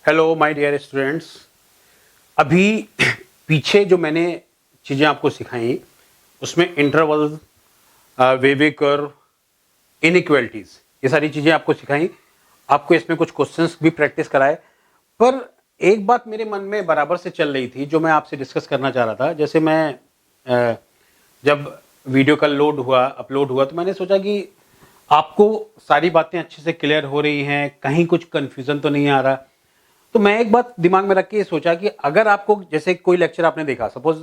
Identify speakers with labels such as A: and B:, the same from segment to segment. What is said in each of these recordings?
A: Hello my dear students. अभी पीछे जो मैंने चीज़ें आपको सिखाई उसमें इंटरवल, वेवे कर्व, इनइक्वालिटीज, ये सारी चीज़ें आपको सिखाई। आपको इसमें कुछ क्वेश्चंस भी प्रैक्टिस कराए। पर एक बात मेरे मन में बराबर से चल रही थी जो मैं आपसे डिस्कस करना चाह रहा था। जैसे मैं जब वीडियो का अपलोड हुआ तो मैंने सोचा कि आपको सारी बातें अच्छे से क्लियर हो रही हैं, कहीं कुछ कंफ्यूजन तो नहीं आ रहा। तो मैं एक बात दिमाग में रख के सोचा कि अगर आपको जैसे कोई लेक्चर आपने देखा, सपोज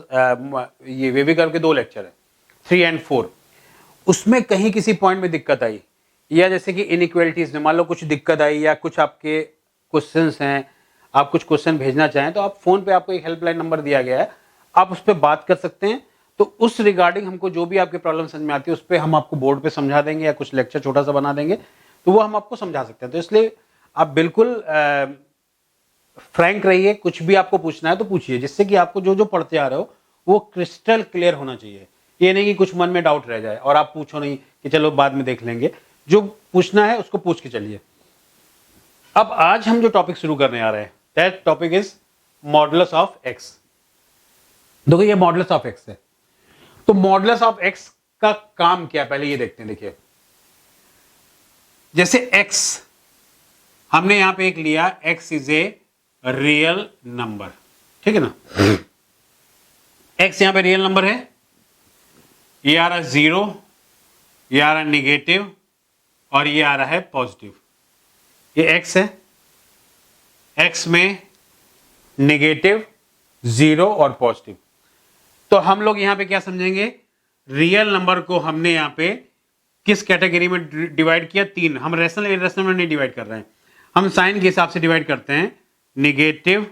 A: ये वेवे कर्व के 2 लेक्चर है, 3 एंड 4, उसमें कहीं किसी पॉइंट में दिक्कत आई, या जैसे कि इनइक्वालिटीज में मान लो कुछ दिक्कत आई, या कुछ आपके क्वेश्चंस हैं, आप कुछ क्वेश्चन भेजना चाहें तो आप फोन पे आपको एक हेल्पलाइन नंबर दिया गया है, आप उस पर बात कर सकते हैं। तो उस रिगार्डिंग हमको जो भी आपकी प्रॉब्लम समझ में आती है उस पर हम आपको बोर्ड पे समझा देंगे, या कुछ लेक्चर छोटा सा बना देंगे तो वो हम आपको समझा सकते हैं। तो इसलिए आप बिल्कुल फ्रैंक रहिए, कुछ भी आपको पूछना है तो पूछिए, जिससे कि आपको जो जो पढ़ते आ रहे हो वो क्रिस्टल क्लियर होना चाहिए। ये नहीं कि कुछ मन में डाउट रह जाए और आप पूछो नहीं कि चलो बाद में देख लेंगे। जो पूछना है उसको पूछ के चलिए। अब आज हम जो टॉपिक शुरू करने आ रहे हैं, that topic is modulus of x. देखो ये मॉडुलस ऑफ एक्स है, तो मॉडुलस ऑफ एक्स का काम क्या है पहले ये देखते हैं। देखिए जैसे एक्स हमने यहां पे एक लिया, x is a real number, ठीक है ना। एक्स यहां पे रियल नंबर है, ये आ रहा है 0, ये आ रहा है निगेटिव, और ये आ रहा है पॉजिटिव। ये एक्स है, एक्स में निगेटिव, 0 और पॉजिटिव। तो हम लोग यहां पे क्या समझेंगे, रियल नंबर को हमने यहां पे किस कैटेगरी में डिवाइड किया? 3। हम रेशनल इरेशनल में नहीं डिवाइड कर रहे हैं, हम साइन के हिसाब से डिवाइड करते हैं। निगेटिव,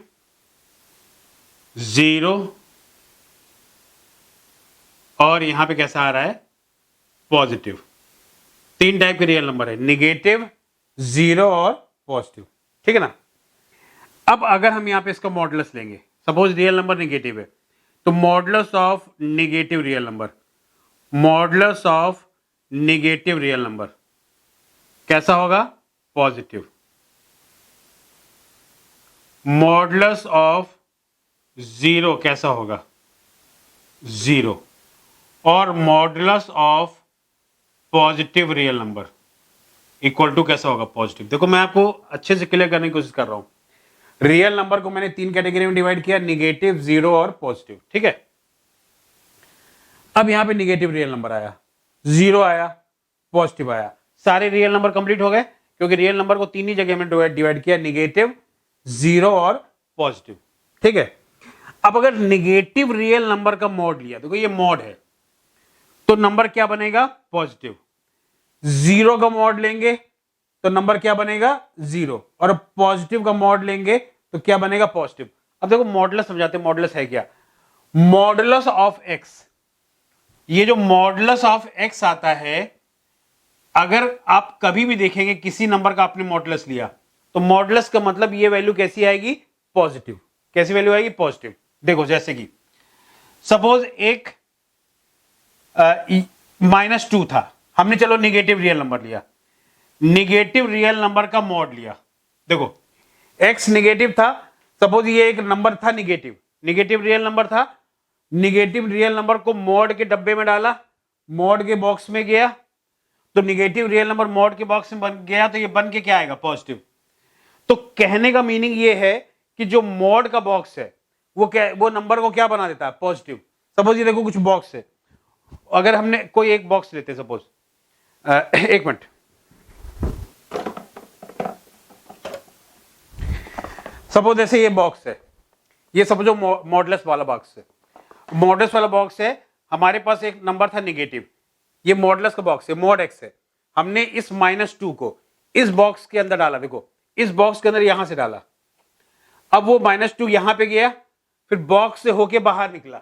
A: 0, और यहां पे कैसा आ रहा है? पॉजिटिव। 3 टाइप के रियल नंबर है, निगेटिव, 0 और पॉजिटिव, ठीक है ना। अब अगर हम यहां पे इसका मॉडुलस लेंगे, सपोज रियल नंबर निगेटिव है, तो modulus of negative real number, modulus of negative real number कैसा होगा? पॉजिटिव। मॉडुलस ऑफ 0 कैसा होगा? 0। और modulus of positive real number equal to कैसा होगा? पॉजिटिव। देखो मैं आपको अच्छे से क्लियर करने की कोशिश कर रहा हूं। रियल नंबर को मैंने 3 कैटेगरी में डिवाइड किया, निगेटिव, 0 और पॉजिटिव, ठीक है। अब यहां पे निगेटिव रियल नंबर आया, 0 आया, पॉजिटिव आया, सारे रियल नंबर कंप्लीट हो गए, क्योंकि रियल नंबर को 3 ही जगह में डिवाइड किया, निगेटिव, 0 और पॉजिटिव, ठीक है। अब अगर निगेटिव रियल नंबर का मॉड लिया, देखो ये मॉड है, तो नंबर क्या बनेगा? पॉजिटिव। 0 का मॉड लेंगे तो नंबर क्या बनेगा? 0। और पॉजिटिव का मॉड लेंगे तो क्या बनेगा? पॉजिटिव। अब देखो मॉडुलस समझाते हैं, मॉडुलस है क्या? मॉडुलस ऑफ एक्स, ये जो मॉडुलस ऑफ एक्स आता है, अगर आप कभी भी देखेंगे किसी नंबर का आपने मॉडुलस लिया, तो मॉडुलस का मतलब ये वैल्यू कैसी आएगी? पॉजिटिव। कैसी वैल्यू आएगी? पॉजिटिव। देखो जैसे कि सपोज एक -2 था, हमने चलो निगेटिव रियल नंबर लिया, निगेटिव रियल नंबर का मॉड लिया। देखो x निगेटिव था, सपोज ये एक नंबर था निगेटिव, निगेटिव रियल नंबर था, निगेटिव रियल नंबर को मॉड के डब्बे में डाला, मॉड के बॉक्स में गया, तो निगेटिव रियल नंबर मॉड के बॉक्स में बन गया, तो ये बन के क्या आएगा? पॉजिटिव। तो कहने का मीनिंग ये है कि जो मॉड का बॉक्स है वो नंबर को क्या बना देता है? पॉजिटिव। सपोज ये देखो कुछ बॉक्स है, अगर हमने कोई एक बॉक्स लेते, सपोज एक मिनट, सपोज ऐसे ये बॉक्स है, ये सपोज मॉडुलस वाला बॉक्स है, मॉडुलस वाला बॉक्स है, हमारे पास एक नंबर था निगेटिव, ये मॉडुलस का बॉक्स है, मॉड एक्स है, हमने इस -2 को इस बॉक्स के अंदर डाला, देखो इस बॉक्स के अंदर यहां से डाला, अब वो -2 यहां पे गया, फिर बॉक्स से होके बाहर निकला,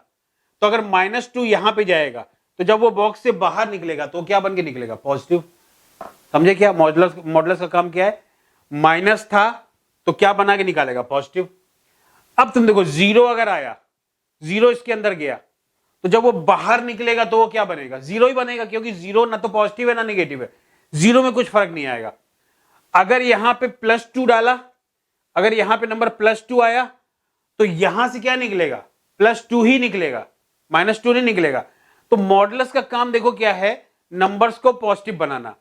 A: तो अगर -2 यहां पे जाएगा तो जब वो बॉक्स से बाहर निकलेगा तो क्या बन के निकलेगा? पॉजिटिव। समझे क्या मॉडुलस का काम क्या है? माइनस था तो क्या बना के निकालेगा? पॉजिटिव। अब तुम देखो 0 अगर आया, 0 इसके अंदर गया, तो जब वो बाहर निकलेगा तो वो क्या बनेगा? 0 ही बनेगा, क्योंकि 0 ना तो पॉजिटिव है ना निगेटिव है, 0 में कुछ फर्क नहीं आएगा। अगर यहां पे +2 डाला, अगर यहां पे नंबर +2 आया तो यहां से क्या निकलेगा, +2 ही निकलेगा, -2 नहीं निकलेगा। तो मॉडुलस का काम देखो क्या है, नंबर्स को पॉजिटिव बनाना।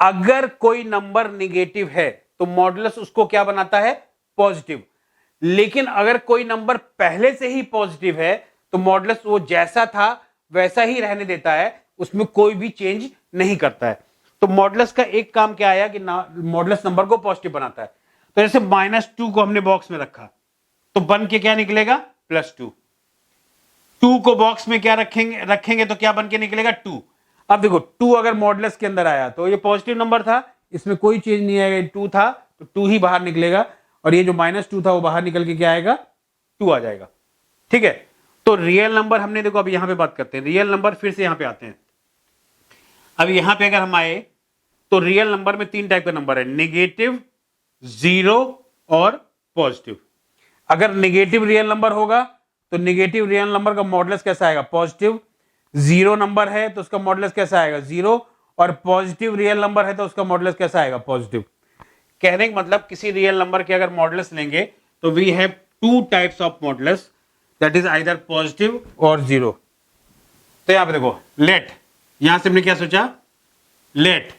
A: अगर कोई नंबर निगेटिव है तो मॉडुलस उसको क्या बनाता है, पॉजिटिव। लेकिन अगर कोई नंबर पहले से ही पॉजिटिव है तो मॉडुलस वो जैसा था वैसा ही रहने देता है, उसमें कोई भी चेंज नहीं करता है। तो मॉडुलस का एक काम क्या आया कि मॉडुलस नंबर को पॉजिटिव बनाता है। तो जैसे -2 को हमने बॉक्स में रखा तो बन के क्या निकलेगा, +2। 2 को बॉक्स में क्या रखेंगे तो क्या बन के निकलेगा, 2। अब देखो 2 अगर मॉडुलस के अंदर आया तो ये पॉजिटिव नंबर था, इसमें कोई चेंज नहीं आएगा, 2 था तो 2 ही बाहर निकलेगा, और ये जो -2 था वो बाहर निकल के क्या आएगा, 2 आ जाएगा। ठीक है, तो रियल नंबर हमने देखो अभी यहां पे बात करते हैं, रियल नंबर फिर से यहां पे आते हैं। अब यहां पे अगर हम आए तो रियल नंबर में 3 टाइप का नंबर है, नेगेटिव, जीरो और पॉजिटिव। अगर नेगेटिव रियल नंबर होगा तो नेगेटिव रियल नंबर का मॉडुलस कैसा आएगा, पॉजिटिव। जीरो नंबर है तो उसका मॉडुलस कैसा आएगा, जीरो। और पॉजिटिव रियल नंबर है तो उसका मॉडुलस कैसा आएगा, पॉजिटिव। कहने का मतलब किसी रियल नंबर के अगर मॉडुलस लेंगे तो we have 2 types of modulus, that is either positive और जीरो। तो यहां पे देखो लेट, यहां से हमने क्या सोचा, let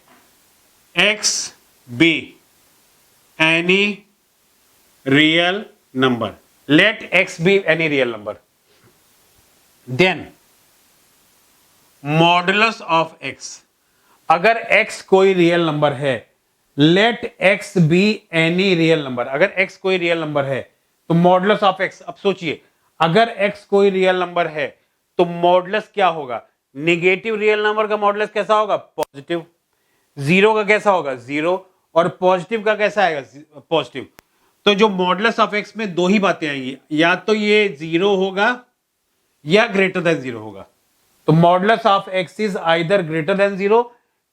A: x be any real number, let x be any real number, then modulus of x, अगर x कोई रियल नंबर है, let x be any real number, अगर x कोई रियल नंबर है तो मॉडुलस ऑफ x, अब सोचिए अगर x कोई रियल नंबर है तो मॉडुलस क्या होगा, नेगेटिव रियल नंबर का मॉडुलस कैसा होगा, पॉजिटिव। जीरो का कैसा होगा, जीरो। और पॉजिटिव का कैसा आएगा, पॉजिटिव। तो जो मॉडुलस ऑफ x में 2 ही बातें आएंगी, या तो ये जीरो होगा या ग्रेटर देन जीरो होगा। तो modulus of x is either greater than zero.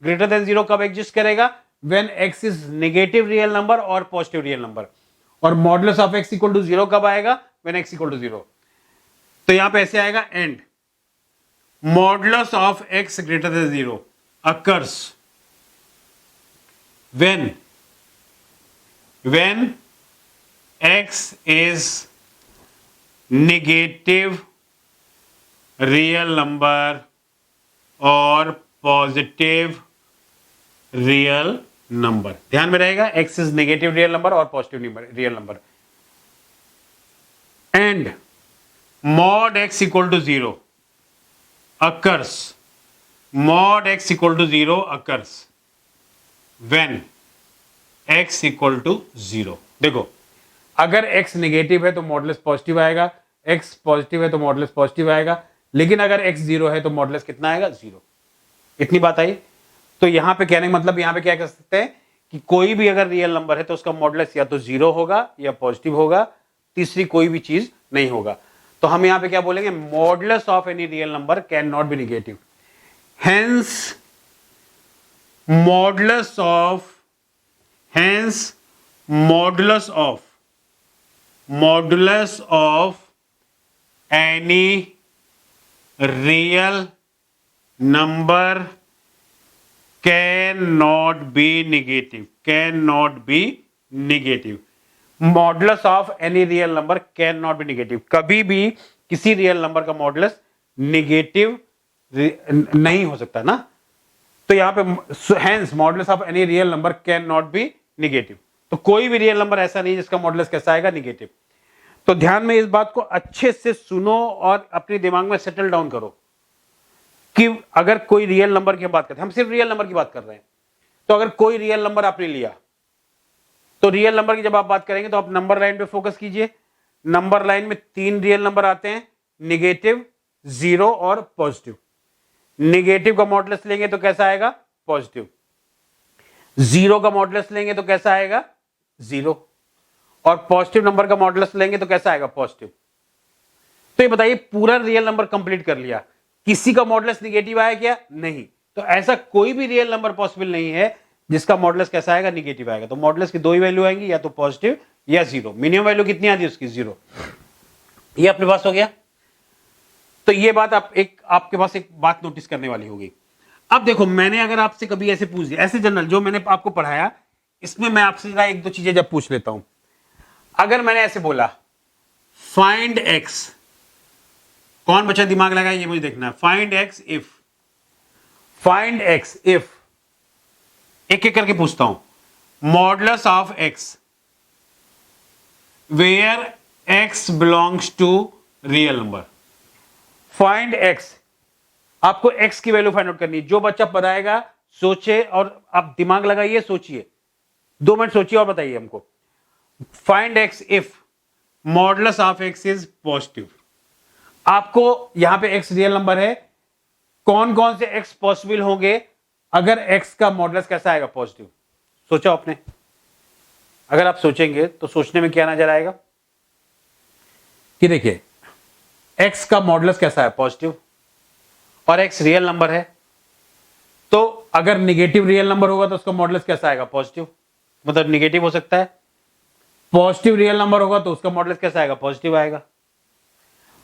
A: Greater than zero कब एग्जिस्ट करेगा, when x is negative real number और पॉजिटिव रियल नंबर। और modulus of x equal to zero कब आएगा, when x equal to zero. तो यहां पे ऐसे आएगा and modulus of x greater than zero occurs when x is negative real number और पॉजिटिव रियल नंबर। ध्यान में रहेगा, x is negative real number और positive real number. And mod x equal to zero occurs, mod x equal to zero occurs when x equal to zero. देखो अगर x negative है तो modulus positive आएगा, x positive है तो modulus positive आएगा, लेकिन अगर x जीरो है तो मॉडुलस कितना आएगा, जीरो। इतनी बात आई। तो यहां पे कहने का मतलब यहां पे क्या कर सकते हैं कि कोई भी अगर रियल नंबर है तो उसका मॉडुलस या तो जीरो होगा या पॉजिटिव होगा, तीसरी कोई भी चीज नहीं होगा। तो हम यहां पे क्या बोलेंगे, modulus of any real number can not be negative, hence modulus of, hence modulus of any real number cannot be negative, cannot be negative। Modulus of any real number can not be negative, कभी भी किसी real number का modulus negative नहीं हो सकता ना। तो यहां पे hence modulus of any real number can not be negative, तो कोई भी रियल नंबर ऐसा नहीं जिसका मॉडुलस कैसा आएगा, नेगेटिव। तो ध्यान में इस बात को अच्छे से सुनो और अपने दिमाग में सेटल डाउन करो कि अगर कोई रियल नंबर की बात करते हैं, हम सिर्फ रियल नंबर की बात कर रहे हैं, तो अगर कोई रियल नंबर आपने लिया तो रियल नंबर की जब आप बात करेंगे तो आप नंबर लाइन पे फोकस कीजिए। नंबर लाइन में 3 रियल नंबर आते हैं, नेगेटिव, जीरो और पॉजिटिव। नेगेटिव का मॉडुलस लेंगे तो कैसा आएगा, पॉजिटिव। जीरो का मॉडुलस लेंगे तो कैसा आएगा, जीरो। और पॉजिटिव नंबर का मॉडुलस लेंगे तो कैसा आएगा, पॉजिटिव। तो ये बताइए पूरा रियल नंबर कंप्लीट कर लिया, किसी का मॉडुलस नेगेटिव आया क्या, नहीं। तो ऐसा कोई भी रियल नंबर पॉसिबल नहीं है जिसका मॉडुलस कैसा आएगा, नेगेटिव आएगा। तो मॉडुलस की 2 ही वैल्यू आएंगी, या तो पॉजिटिव या जीरो। मिनिमम वैल्यू कितनी आती है उसकी, जीरो। ये अपने पास हो गया। तो ये बात आपके पास एक बात नोटिस करने वाली होगी। अब देखो मैंने अगर आपसे कभी ऐसे पूछ दिया, ऐसे जनरल जो मैंने आपको पढ़ाया इसमें मैं आपसे 1-2 चीजें जब पूछ लेता हूं। अगर मैंने ऐसे बोला फाइंड एक्स, कौन बच्चा दिमाग लगाए ये मुझे देखना है। Find x if, find x if, एक एक करके पूछता हूं। Modulus of x where x belongs to real number. Find x, आपको एक्स की वैल्यू फाइंड आउट करनी है। जो बच्चा बताएगा सोचे और आप दिमाग लगाइए, सोचिए, 2 मिनट सोचिए और बताइए हमको। Find x if modulus of x is positive. आपको यहां पे एक्स रियल नंबर है, कौन कौन से एक्स पॉसिबल होंगे अगर एक्स का मॉडुलस कैसा आएगा, पॉजिटिव। सोचा आपने? अगर आप सोचेंगे तो सोचने में क्या नजर आएगा कि देखिए एक्स का मॉडुलस कैसा है, पॉजिटिव, और एक्स रियल नंबर है, तो अगर निगेटिव रियल नंबर होगा तो उसका मॉडुलस कैसा आएगा, पॉजिटिव, मतलब निगेटिव हो सकता है। पॉजिटिव रियल नंबर होगा तो उसका मॉडुलस कैसा आएगा, पॉजिटिव आएगा।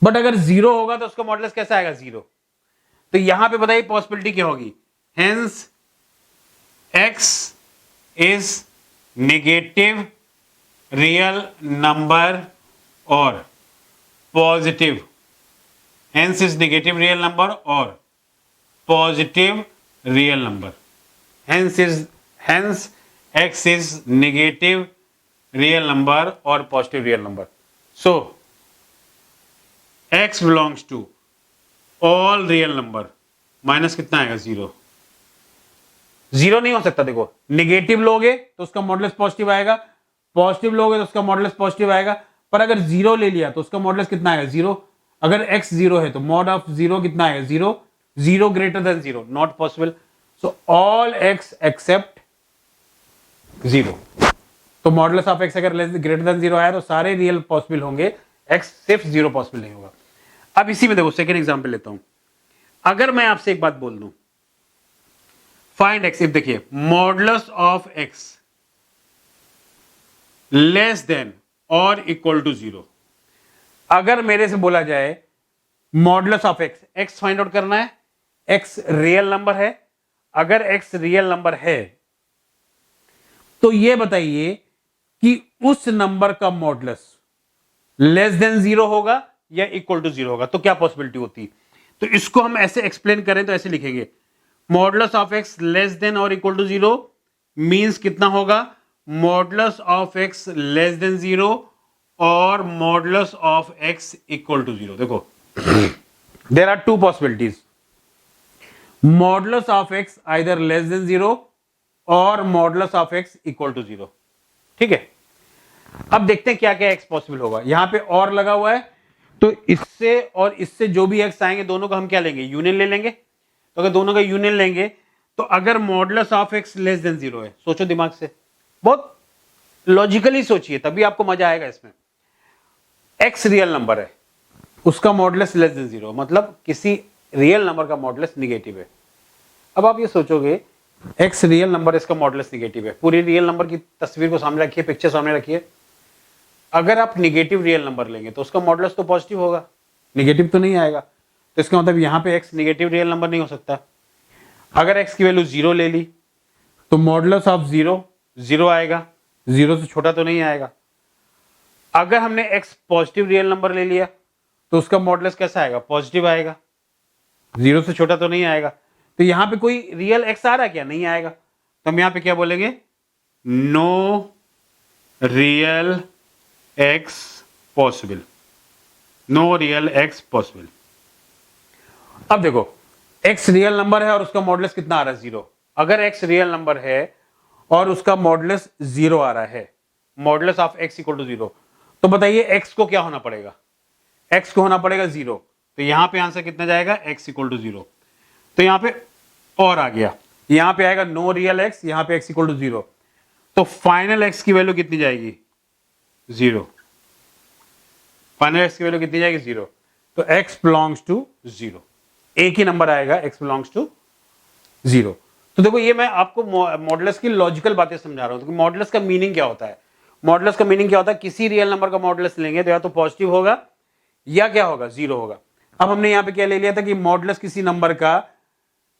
A: बट अगर जीरो होगा तो उसका मॉडुलस कैसा आएगा, जीरो। तो यहां पे बताइए पॉसिबिलिटी क्या होगी। Hence x is negative real number और positive, hence is negative real number और positive real number, hence x is negative real number और positive real number. So x belongs to all real number, minus कितना आएगा, zero. Zero नहीं हो सकता, देखो negative लोगे तो उसका मॉडुलस पॉजिटिव आएगा, पॉजिटिव लोगे तो उसका मॉडुलस पॉजिटिव आएगा, पर अगर जीरो ले लिया तो उसका मॉडुलस कितना आएगा, जीरो। अगर एक्स जीरो है तो मॉड ऑफ जीरो कितना आएगा, zero. Zero greater than zero, not possible. So all x except zero. तो मॉडुलस ऑफ एक्स अगर ग्रेटर देन जीरो आया तो सारे रियल पॉसिबल होंगे, एक्स सिर्फ जीरो पॉसिबल नहीं होगा। अब इसी में देखो सेकेंड एग्जाम्पल लेता हूं। अगर मैं आपसे एक बात बोल दूं, फाइंड एक्स इफ, देखिए modulus of x less than और इक्वल टू जीरो। अगर मेरे से बोला जाए modulus of x, x find out करना है, एक्स रियल नंबर है, अगर एक्स रियल नंबर है तो ये बताइए कि उस नंबर का मॉडुलस लेस देन जीरो होगा या इक्वल टू जीरो होगा, तो क्या पॉसिबिलिटी होती। तो इसको हम ऐसे एक्सप्लेन करें तो ऐसे लिखेंगे, modulus of x less than और इक्वल टू जीरो मींस कितना होगा, modulus of x less than zero और modulus of x equal to zero. देखो there are two possibilities, modulus of x either less than zero और modulus of x equal to zero. ठीक है, अब देखते हैं क्या क्या एक्स पॉसिबल होगा। यहां पे और लगा हुआ है, तो इससे और इससे जो भी एक्स आएंगे दोनों का हम क्या लेंगे, यूनियन ले लेंगे। तो अगर दोनों का यूनियन लेंगे तो अगर modulus of x less than zero है, सोचो दिमाग से, बहुत लॉजिकली सोचिए, तभी आपको मजा आएगा इसमें। एक्स रियल नंबर है, उसका मॉडुलस लेस देन जीरो, मतलब किसी रियल नंबर का मॉडुलस निगेटिव है। अब आप ये सोचोगे एक्स रियल नंबर, इसका मॉडुलस निगेटिव है, पूरी रियल नंबर की तस्वीर को सामने रखिए, पिक्चर सामने रखिए। अगर आप निगेटिव रियल नंबर लेंगे तो उसका मॉडुलस तो पॉजिटिव होगा, निगेटिव तो नहीं आएगा। तो इसका मतलब यहां पे एक्स निगेटिव रियल नंबर नहीं हो सकता। अगर एक्स की वैल्यू जीरो ले ली तो मॉडुलस ऑफ जीरो जीरो आएगा, जीरो से छोटा तो नहीं आएगा। अगर हमने एक्स पॉजिटिव रियल नंबर ले लिया तो उसका मॉडुलस कैसा आएगा, पॉजिटिव आएगा, जीरो से छोटा तो नहीं आएगा। तो यहां पे कोई रियल एक्स आ रहा है क्या, नहीं आएगा। तो हम यहां पे क्या बोलेंगे, no real x possible, no real x possible. अब देखो एक्स रियल नंबर है और उसका मॉडुलस कितना आ रहा है, जीरो। अगर एक्स रियल नंबर है और उसका मॉडुलस जीरो आ रहा है, modulus of x equal to zero, तो बताइए एक्स को क्या होना पड़ेगा, एक्स को होना पड़ेगा जीरो। तो यहां पे आंसर कितना जाएगा, एक्स इक्वल टू जीरो। तो यहां पे और आ गया, यहां पे आएगा नो रियल एक्स, यहां पे एक्स इक्वल टू जीरो। तो फाइनल एक्स की वैल्यू कितनी जाएगी, जीरो। फाइनल एक्स की वैल्यू कितनी जाएगी, जीरो। तो एक्स बिलोंग्स टू जीरो, एक ही नंबर आएगा, एक्स बिलोंग्स टू जीरो। तो देखो ये मैं आपको मॉडुलस की लॉजिकल बातें समझा रहा हूं। तो मॉडुलस का मीनिंग क्या होता है, मॉडुलस का मीनिंग क्या होता है, किसी रियल नंबर का मॉडुलस लेंगे तो या तो पॉजिटिव होगा या क्या होगा, जीरो होगा। अब हमने यहां पे क्या ले लिया था कि मॉडुलस किसी नंबर का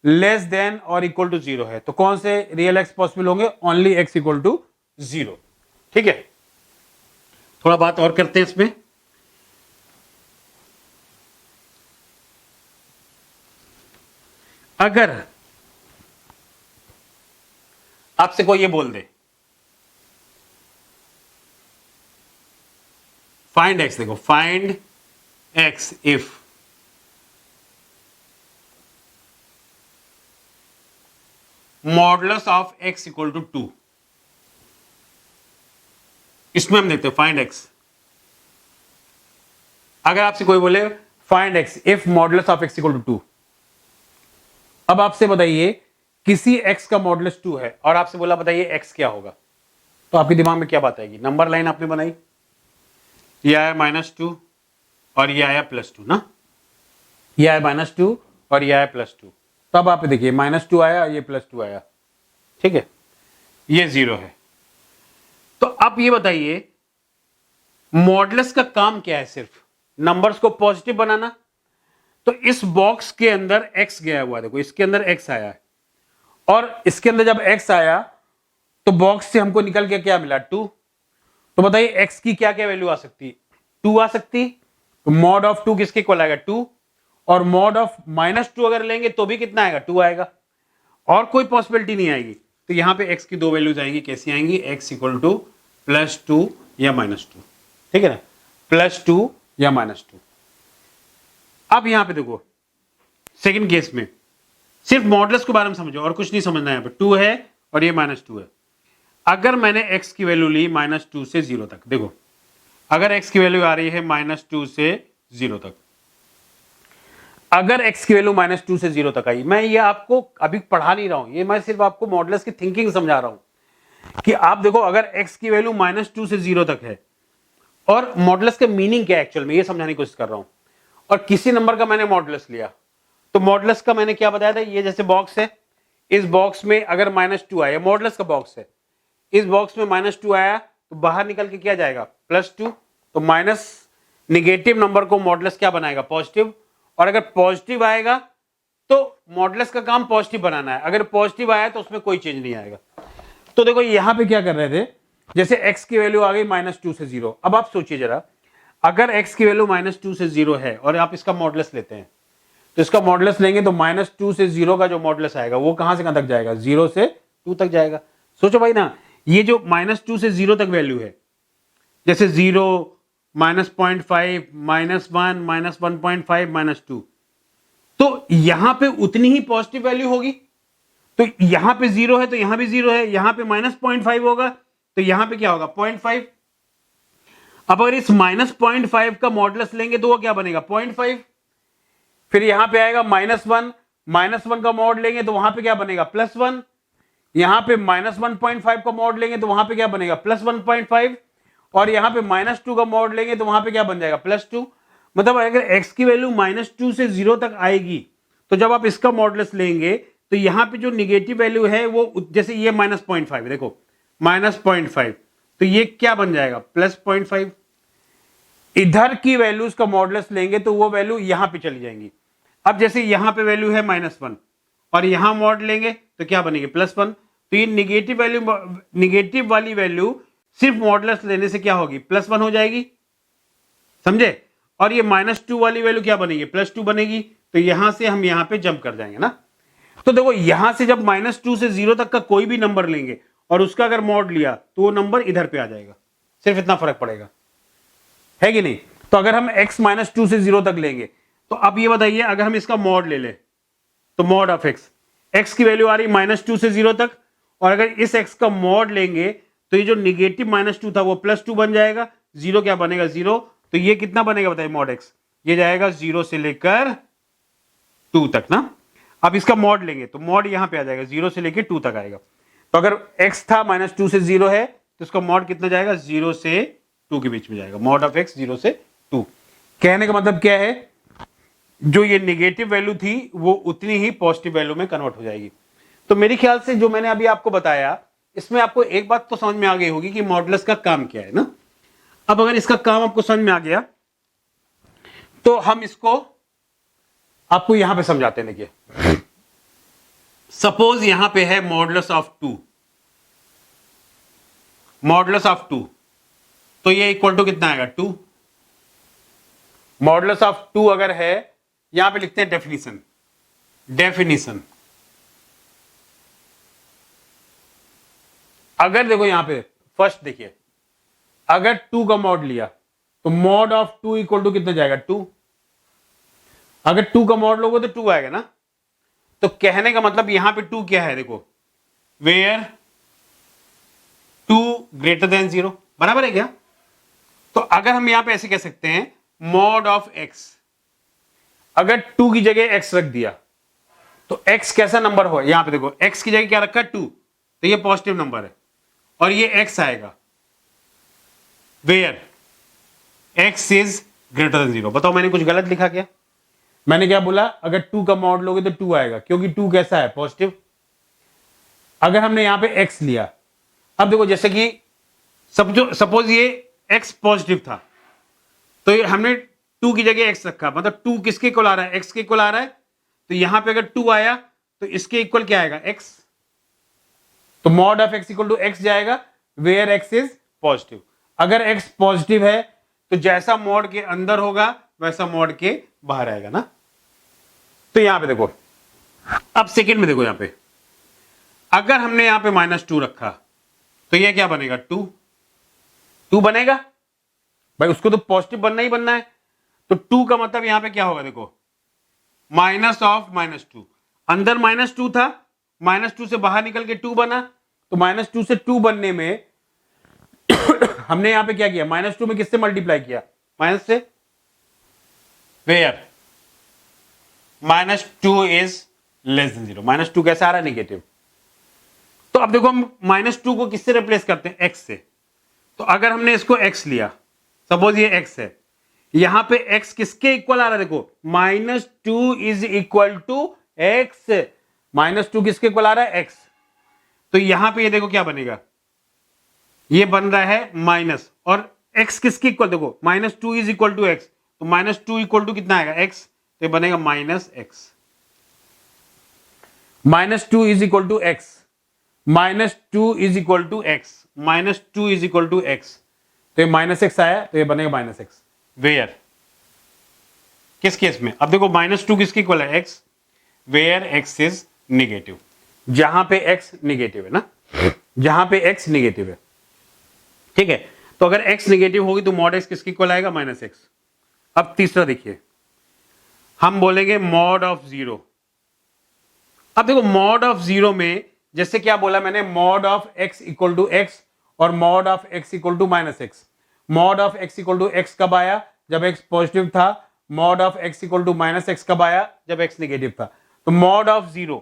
A: लेस देन और इक्वल टू जीरो है, तो कौन से रियल एक्स पॉसिबल होंगे, only x equal to zero. ठीक है, थोड़ा बात और करते हैं इसमें। अगर आपसे कोई ये बोल दे फाइंड एक्स, देखो find x if modulus of x equal to 2, इसमें हम देखते हैं फाइंड एक्स। अगर आपसे कोई बोले find x if modulus of x equal to 2, अब आपसे बताइए किसी x का मॉडुलस 2 है और आपसे बोला बताइए x क्या होगा, तो आपके दिमाग में क्या बात आएगी? नंबर लाइन आपने बनाई, ये आया -2 और ये आया +2 ना, ये आया -2 और ये आया +2, तब आप देखिए -2 आया, ये +2 आया, ठीक है, ये 0 है। तो आप ये बताइए मॉडुलस का काम क्या है? सिर्फ नंबर्स को पॉजिटिव बनाना। तो इस बॉक्स के अंदर x गया हुआ है, देखो इसके अंदर x आया है और इसके अंदर जब x आया तो बॉक्स से हमको निकल के क्या मिला? 2। तो बताइए x की क्या क्या वैल्यू आ सकती? 2 आ सकती। तो मॉड ऑफ 2 किसके इक्वल आएगा? 2। और मॉड ऑफ -2 अगर लेंगे तो भी कितना आएगा? 2 आएगा, और कोई पॉसिबिलिटी नहीं आएगी। तो यहां पे x की दो वैल्यूज आएंगी, कैसी आएंगी? x इक्वल टू +2 या -2, ठीक है ना, +2 या -2। अब यहां पे देखो सेकंड केस में सिर्फ मॉडुलस के बारे में समझो और कुछ नहीं समझना है। यहां पे 2 है और ये -2 है। अगर मैंने x की वैल्यू ली -2 से 0 तक, देखो अगर x की वैल्यू आ रही है -2 से 0 तक, अगर x की वैल्यू -2 से 0 तक आई, मैं ये आपको अभी पढ़ा नहीं रहा हूं, ये मैं सिर्फ आपको मॉडुलस की थिंकिंग समझा रहा हूं कि आप देखो अगर x की वैल्यू -2 से 0 तक है और मॉडुलस का मीनिंग क्या है एक्चुअल में, ये समझाने की कोशिश कर रहा हूं। और किसी नंबर का मैंने मॉडुलस लिया, तो मॉडुलस का मैंने क्या बताया था? ये जैसे बॉक्स है, इस बॉक्स में अगर -2 आया, मॉडुलस का बॉक्स है, इस बॉक्स में -2 आया तो बाहर निकल के क्या जाएगा? +2। तो माइनस निगेटिव नंबर को मॉडुलस क्या बनाएगा? पॉजिटिव। और अगर पॉजिटिव आएगा तो मॉडुलस का काम पॉजिटिव बनाना है, अगर पॉजिटिव आया तो उसमें कोई चेंज नहीं आएगा। तो देखो यहां पे क्या कर रहे थे, जैसे x की वैल्यू आ गई -2 से 0। अब आप सोचिए जरा, अगर x की वैल्यू -2 से 0 है और आप इसका मॉडुलस लेते हैं, तो इसका मॉडुलस लेंगे तो -2 से 0 का जो मॉडुलस आएगा वो कहां से कहां तक जाएगा? 0 से 2 तक जाएगा। सोचो भाई ना, ये जो -2 से 0 तक वैल्यू है, जैसे 0, -0.5, -1, -1.5, -2, तो यहां पे उतनी ही पॉजिटिव वैल्यू होगी। तो यहां पे 0 है तो यहां भी 0 है, यहां पे -0.5 होगा तो यहां पे क्या होगा? 0.5। अब अगर इस -0.5 का मॉडुलस लेंगे तो वो क्या बनेगा? 0.5। फिर यहां पे आएगा -1 का मॉड लेंगे तो वहां पे क्या बनेगा? +1। यहां पे -1.5 का मॉड लेंगे तो वहां पे क्या बनेगा? +1.5। और यहां पे -2 का मॉड लेंगे तो वहां पे क्या बन जाएगा? +2। मतलब अगर x की वैल्यू -2 से 0 तक आएगी तो जब आप इसका मॉडुलस लेंगे तो यहां पे जो निगेटिव वैल्यू है वो, जैसे ये -0.5, देखो -0.5, तो ये क्या बन जाएगा? +0.5। इधर की वैल्यूज का मॉडुलस लेंगे तो वो वैल्यू यहां पे चली जाएंगी। अब जैसे यहां पे वैल्यू है -1 और यहां मॉड लेंगे तो क्या बनेगी? +1। तो ये निगेटिव वैल्यू, निगेटिव वाली वैल्यू सिर्फ मॉडुलस लेने से क्या होगी? +1 हो जाएगी, समझे? और ये -2 वाली वैल्यू क्या बनेगी? +2 बनेगी। तो यहां से हम यहां पे जंप कर जाएंगे ना। तो देखो यहां से जब -2 से 0 तक का कोई भी नंबर लेंगे और उसका अगर मॉड लिया तो वो नंबर इधर पे आ जाएगा, सिर्फ इतना फर्क पड़ेगा, है कि नहीं? तो अगर हम x -2 से 0 तक लेंगे तो अब ये बताइए अगर हम इसका मॉड ले ले तो मॉड ऑफ x की वैल्यू आ रही -2 से 0 तक, और अगर इस x का मॉड लेंगे तो ये जो निगेटिव -2 था वो +2 बन जाएगा, 0 क्या बनेगा? 0। तो ये कितना बनेगा बताइए मॉड x? ये जाएगा 0 से लेकर 2 तक ना। अब इसका मॉड लेंगे तो मॉड यहां पे आ जाएगा, 0 से लेकर 2 तक आएगा। तो अगर x था -2 से 0 है तो इसका मॉड कितना जाएगा? 0 से 2 के बीच में जाएगा। मॉड ऑफ x 0 से 2। कहने का मतलब क्या है, जो ये निगेटिव वैल्यू थी वो उतनी ही पॉजिटिव वैल्यू में कन्वर्ट हो जाएगी। तो मेरे ख्याल से जो मैंने अभी आपको बताया, इसमें आपको एक बात तो समझ में आ गई होगी कि मॉडुलस का काम क्या है ना। अब अगर इसका काम आपको समझ में आ गया तो हम इसको आपको यहां पे समझाते हैं। देखिए सपोज यहां पे है मॉडुलस ऑफ 2, मॉडुलस ऑफ 2, तो ये इक्वल टू कितना आएगा 2। मॉडुलस ऑफ 2 अगर है, यहां पे लिखते हैं डेफिनेशन। डेफिनेशन अगर देखो यहां पे फर्स्ट देखिए, अगर 2 का मॉड लिया तो मॉड ऑफ 2 इक्वल टू कितना जाएगा 2। अगर 2 का मॉड लोगे तो 2 आएगा ना। तो कहने का मतलब यहां पे 2 क्या है, देखो वेयर 2 ग्रेटर देन 0, बराबर है क्या। तो अगर हम यहां पे ऐसे कह सकते हैं मॉड ऑफ x, अगर 2 की जगह x रख दिया तो x कैसा नंबर हो, यहां पे देखो x की जगह क्या रखा है 2, तो ये पॉजिटिव नंबर है और ये x आएगा where x is greater than 0। बताओ मैंने कुछ गलत लिखा क्या। मैंने क्या बोला, अगर 2 का मॉड लोगे तो 2 आएगा क्योंकि 2 कैसा है, पॉजिटिव। अगर हमने यहां पे x लिया, अब देखो जैसे कि सपोज ये x पॉजिटिव था, तो ये हमने 2 की जगह x रखा, मतलब 2 किसके इक्वल आ रहा है, x के इक्वल आ रहा है। तो यहां पे अगर 2 आया तो इसके इक्वल क्या आएगा, x। तो mod of x equal to x जाएगा वेयर x इज पॉजिटिव। अगर x पॉजिटिव है तो जैसा मॉड के अंदर होगा वैसा मॉड के बाहर आएगा ना। तो यहां पे देखो, अब सेकंड में देखो, यहां पे अगर हमने यहां पे -2 रखा तो ये क्या बनेगा 2 बनेगा भाई, उसको तो पॉजिटिव बनना ही बनना है। तो 2 का मतलब यहां पे क्या होगा, देखो माइनस ऑफ -2, अंदर -2 था, -2 से बाहर निकल के 2 बना। तो -2 से 2 बनने में हमने यहां पे क्या किया, -2 में किससे मल्टीप्लाई किया, माइनस से, वेयर -2 इज लेस देन 0। -2 कैसा आ रहा है, नेगेटिव। तो अब देखो हम -2 को किससे रिप्लेस करते हैं, x से। तो अगर हमने इसको x लिया, सपोज ये x है, यहां पे x किसके इक्वल आ रहा है, देखो -2 इज इक्वल टू x। -2 किसके इक्वल आ रहा है, x। तो यहां पे ये देखो क्या बनेगा, ये बन रहा है माइनस, और x किसके इक्वल, देखो -2 इज इक्वल टू x, तो -2 इक्वल टू कितना आएगा, x। तो ये बनेगा -x। -2 is equal to x, -2 is equal to x, -2 is equal to x। तो ये -x आया, तो ये बनेगा -x वेयर किस केस में, अब देखो -2 किसके इक्वल है, x, where x is negative, जहां पे x निगेटिव है ना, जहां पे x निगेटिव है, ठीक है। तो अगर x निगेटिव होगी तो मॉड x किसके इक्वल आएगा, -x। अब तीसरा देखिए, हम बोलेंगे मॉड ऑफ 0। अब देखो मॉड ऑफ 0 में जैसे क्या बोला मैंने, mod of x equal to x और mod of x equal to -x। Mod of x equal to x कब आया, जब x पॉजिटिव था। Mod of x equal to -x कब आया, जब x नेगेटिव था। तो मॉड ऑफ 0,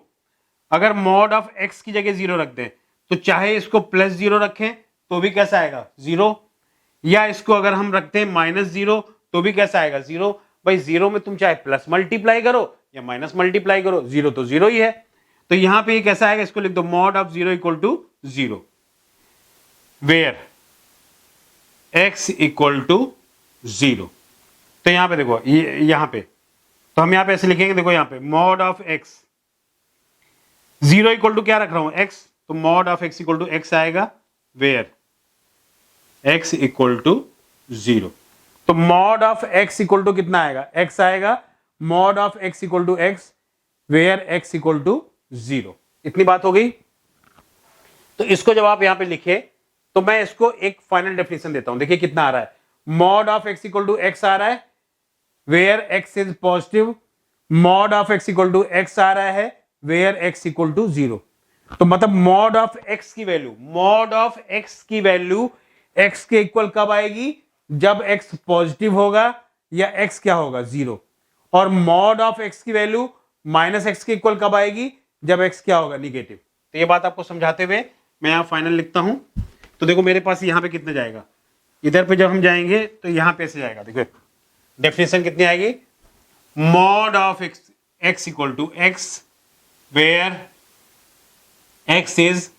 A: अगर मॉड ऑफ x की जगह 0 रख दें तो चाहे इसको +0 रखें तो भी कैसा आएगा 0, या इसको अगर हम रखते हैं -0 तो भी कैसा आएगा 0। भाई 0 में तुम चाहे प्लस मल्टीप्लाई करो या माइनस मल्टीप्लाई करो, 0 तो 0 ही है। तो यहां पे ये कैसा आएगा, इसको लिख दो mod of 0 equal to 0 where x equal to 0। तो यहां पे देखो, ये यहां पे, तो हम यहां पे ऐसे लिखेंगे, देखो यहां पे mod of x 0 equal to क्या रख रहा हूं, x, तो mod of x equal to x आएगा वेयर x इक्वल टू 0। तो mod of x equal to कितना आएगा, x आएगा, mod of x equal to x where x equal to 0। इतनी बात हो गई। तो इसको जब आप यहां पे लिखे तो मैं इसको एक फाइनल डेफिनेशन देता हूं, देखिए कितना आ रहा है, mod of x equal to x आ रहा है where x is positive, mod of x equal to x आ रहा है वेयर x इक्वल टू 0। तो मतलब मॉड ऑफ x की वैल्यू, मॉड ऑफ x की वैल्यू x के इक्वल कब आएगी, जब x पॉजिटिव होगा या x क्या होगा 0। और मॉड ऑफ x की वैल्यू -x के इक्वल कब आएगी, जब x क्या होगा निगेटिव। तो ये बात आपको समझाते हुए मैं यहां फाइनल लिखता हूं। तो देखो मेरे पास यहां पे कितना जाएगा, इधर पे जब हम जाएंगे तो यहां पे से जाएगा, देखो डेफिनेशन कितनी आएगी, mod of x equal to x where x is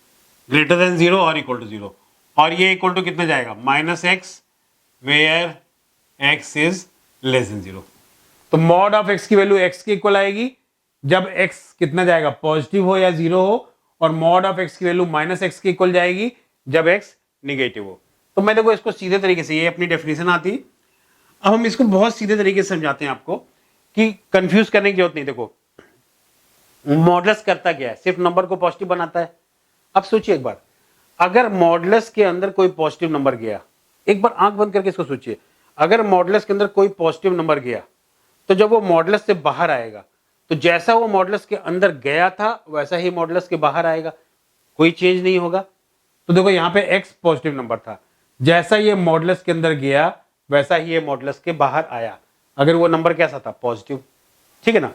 A: greater than 0 और इक्वल टू 0, और ये इक्वल टू कितना जाएगा, -x where x is less than 0। तो मॉड ऑफ x की वैल्यू x के इक्वल आएगी जब x कितना जाएगा, पॉजिटिव हो या 0 हो, और मॉड ऑफ x की वैल्यू -x के इक्वल जाएगी जब x निगेटिव हो। तो तो मैं देखो इसको सीधे तरीके से, ये अपनी डेफिनेशन आती, अब हम इसको बहुत सीधे तरीके से समझाते हैं आपको कि कंफ्यूज करने की जरूरत नहीं। देखो मॉडुलस करता क्या है, सिर्फ नंबर को पॉजिटिव बनाता है। अब सोचिए एक बार, अगर मॉडुलस के अंदर कोई पॉजिटिव नंबर गया, एक बार आंख बंद करके इसको सोचिए, अगर मॉडुलस के अंदर कोई पॉजिटिव नंबर गया तो जब वो मॉडुलस से बाहर आएगा तो जैसा वो मॉडुलस के अंदर गया था वैसा ही मॉडुलस के बाहर आएगा, कोई चेंज नहीं होगा। तो देखो यहाँ पे x पॉजिटिव नंबर था, जैसा ये मॉडुलस के अंदर गया वैसा ही ये मॉडुलस के बाहर आया, अगर वो नंबर कैसा था, पॉजिटिव, ठीक है ना।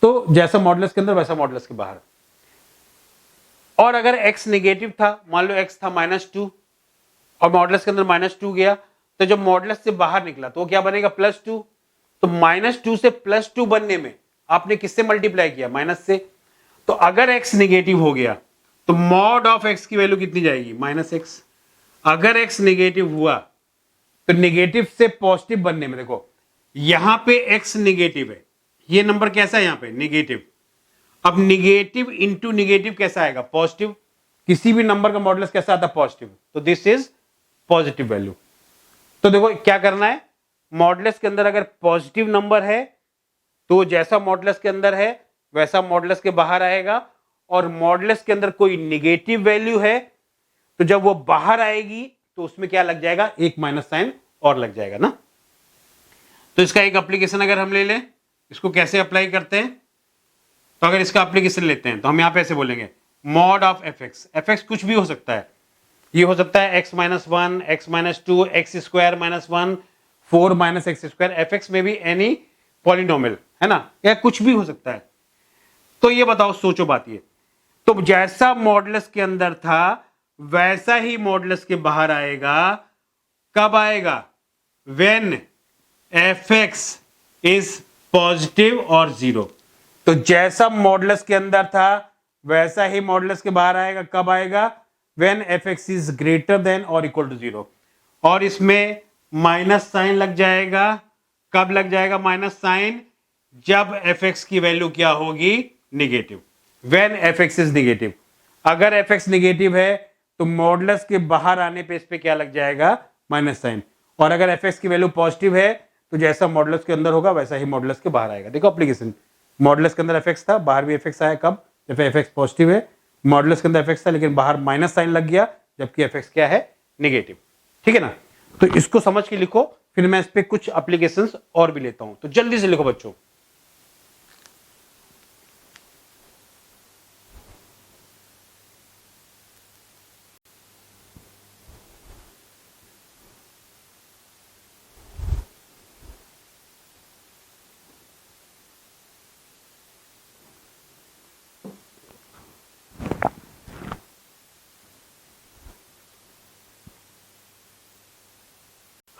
A: तो जैसा मॉडुलस के अंदर वैसा मॉडुलस के बाहर। और अगर x नेगेटिव था, मान लो x था -2 और मॉडुलस के अंदर -2 गया, तो जब मॉडुलस से बाहर निकला तो वो क्या बनेगा, +2। तो -2 से +2 बनने में आपने किससे मल्टीप्लाई किया, माइनस से। तो अगर x नेगेटिव हो गया तो मॉड ऑफ x की वैल्यू कितनी जाएगी, -x। अगर x नेगेटिव हुआ तो नेगेटिव से पॉजिटिव बनने में, देखो यहां पे x नेगेटिव है, ये नंबर कैसा है यहाँ पे, नेगेटिव। अब नेगेटिव इंटू नेगेटिव कैसा आएगा, पॉजिटिव। किसी भी नंबर का मॉडुलस कैसा आता है, पॉजिटिव, तो दिस इज पॉजिटिव वैल्यू। तो देखो क्या करना है, मॉडुलस के अंदर अगर पॉजिटिव नंबर है तो जैसा मॉडुलस के अंदर है वैसा मॉडुलस के बाहर आएगा, और मॉडुलस के अंदर कोई नेगेटिव वैल्यू है तो जब वो बाहर आएगी तो उसमें क्या लग जाएगा, एक माइनस साइन और लग जाएगा ना। तो इसका एक एप्लीकेशन अगर हम ले लें, इसको कैसे अप्लाई करते हैं, तो अगर इसका एप्लीकेशन लेते हैं तो हम यहां पे ऐसे बोलेंगे, मॉड ऑफ एफ एक्स कुछ भी हो सकता है, ये हो सकता है x -1, x -2, x square -1, 4 - x square, F x में भी एनी पॉलिनोमियल, है ना, या कुछ भी हो सकता है। तो ये बताओ, सोचो बात ये, तो जैसा मॉडुलस के अंदर था वैसा ही मॉडुलस के बाहर आएगा, कब आएगा, when F x is positive और 0। तो जैसा मॉडुलस के अंदर था वैसा ही मॉडुलस के बाहर आएगा, कब आएगा, when F x is greater then और इक्वल टू 0। और इसमें माइनस साइन लग जाएगा, कब लग जाएगा माइनस साइन, जब एफ एक्स की वैल्यू क्या होगी, negative, when F x is negative. अगर एफ एक्स नेगेटिव है तो मॉडुलस के बाहर आने पे इस पे क्या लग जाएगा, माइनस साइन। और अगर एफ एक्स की वैल्यू पॉजिटिव है तो जैसा मॉडुलस के अंदर होगा वैसा ही मॉडुलस के बाहर आएगा। देखो एप्लीकेशन, मॉडुलस के अंदर एफ एक्स था, बाहर भी एफ एक्स आया, कब, जब एफ एक्स पॉजिटिव है। मॉडुलस के अंदर एफ एक्स था लेकिन बाहर माइनस साइन लग गया, जबकि एफ एक्स क्या है, नेगेटिव, ठीक है ना। तो इसको समझ के लिखो, फिर मैं इस पे कुछ एप्लीकेशंस और भी लेता हूं, तो जल्दी से लिखो बच्चों।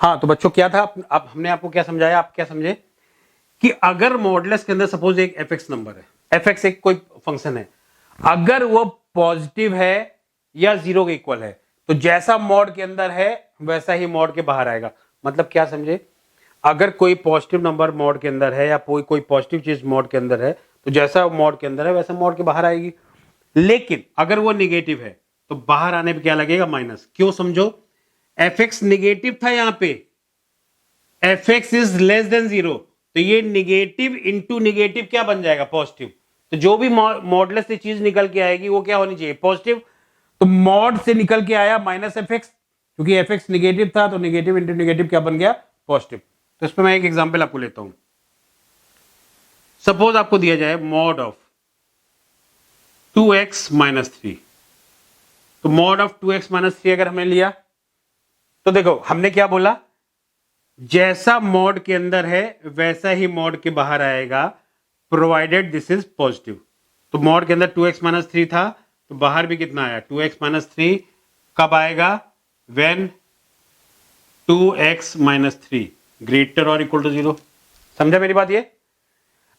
A: हाँ तो बच्चों क्या था, अब हमने आपको क्या समझाया, आप क्या समझे कि अगर मॉडुलस के अंदर सपोज एक एफ एक्स नंबर है, एफ एक्स एक कोई फंक्शन है, अगर वो पॉजिटिव है या 0 के इक्वल है तो जैसा मॉड के अंदर है वैसा ही मॉड के बाहर आएगा। मतलब क्या समझे, अगर कोई पॉजिटिव नंबर मॉड के अंदर है या कोई पॉजिटिव चीज मॉड के अंदर है तो जैसा मॉड के अंदर है वैसा मॉड के बाहर आएगी। लेकिन अगर वो निगेटिव है तो बाहर आने पे क्या लगेगा, माइनस। क्यों, समझो, एफ एक्स निगेटिव था, यहां पे F x is less than 0, तो ये निगेटिव इंटू निगेटिव क्या बन जाएगा, पॉजिटिव। तो जो भी मॉडुलस से चीज निकल के आएगी वो क्या होनी चाहिए, पॉजिटिव। तो मॉड से निकल के आया माइनस एफ एक्स, क्योंकि एफ एक्स निगेटिव था तो निगेटिव इंटू निगेटिव क्या बन गया, पॉजिटिव। तो इसमें मैं एक एग्जांपल आपको लेता हूं। सपोज आपको दिया जाए मॉड ऑफ 2x - 3, तो मॉड ऑफ 2x - 3 अगर हमने लिया तो देखो हमने क्या बोला, जैसा मॉड के अंदर है वैसा ही मॉड के बाहर आएगा, प्रोवाइडेड दिस इज पॉजिटिव। तो मॉड के अंदर 2x - 3 था तो बाहर भी कितना आया, 2x - 3, कब आएगा, व्हेन 2x - 3 ग्रेटर और इक्वल टू 0। समझा मेरी बात ये।